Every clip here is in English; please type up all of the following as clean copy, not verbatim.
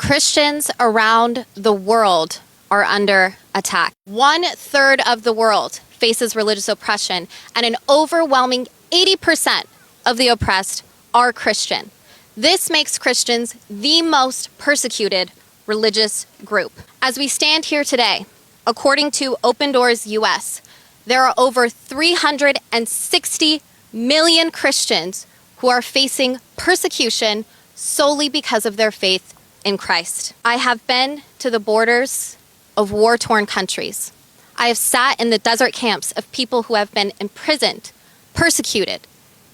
Christians around the world are under attack. 1/3 of the world faces religious oppression, and an overwhelming 80% of the oppressed are Christian. This makes Christians the most persecuted religious group. As we stand here today, according to Open Doors US, there are over 360 million Christians who are facing persecution solely because of their faith in Christ. I have been to the borders of war-torn countries. I have sat in the desert camps of people who have been imprisoned, persecuted,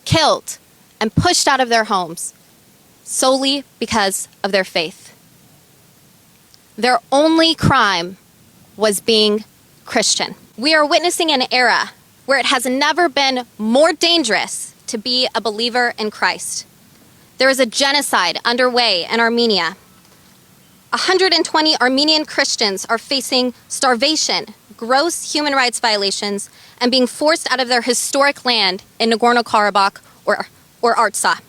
killed, and pushed out of their homes solely because of their faith. Their only crime was being Christian. We are witnessing an era where it has never been more dangerous to be a believer in Christ. There is a genocide underway in Armenia. 120 Armenian Christians are facing starvation, gross human rights violations, and being forced out of their historic land in Nagorno-Karabakh or Artsakh.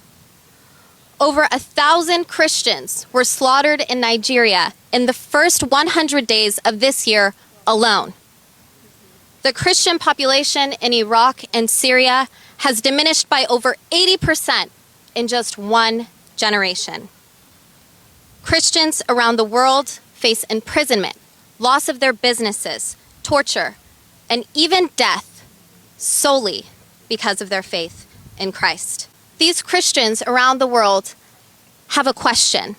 Over 1,000 Christians were slaughtered in Nigeria in the first 100 days of this year alone. The Christian population in Iraq and Syria has diminished by over 80% in just one generation. Christians around the world face imprisonment, loss of their businesses, torture, and even death solely because of their faith in Christ. These Christians around the world have a question.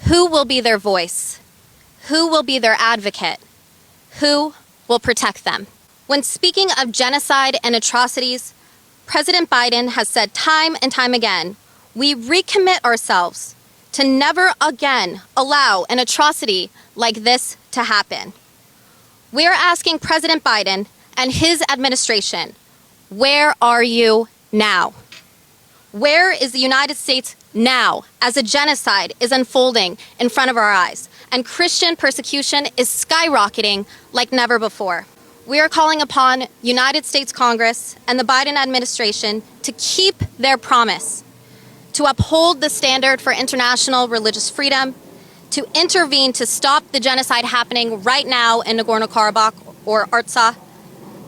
Who will be their voice? Who will be their advocate? Who will protect them? When speaking of genocide and atrocities, President Biden has said time and time again, we recommit ourselves to never again allow an atrocity like this to happen. We are asking President Biden and his administration, where are you now? Where is the United States now as a genocide is unfolding in front of our eyes and Christian persecution is skyrocketing like never before? We are calling upon United States Congress and the Biden administration to keep their promise, to uphold the standard for international religious freedom, to intervene to stop the genocide happening right now in Nagorno-Karabakh or Artsakh,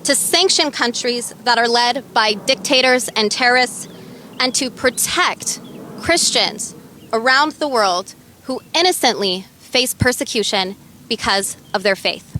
to sanction countries that are led by dictators and terrorists, and to protect Christians around the world who innocently face persecution because of their faith.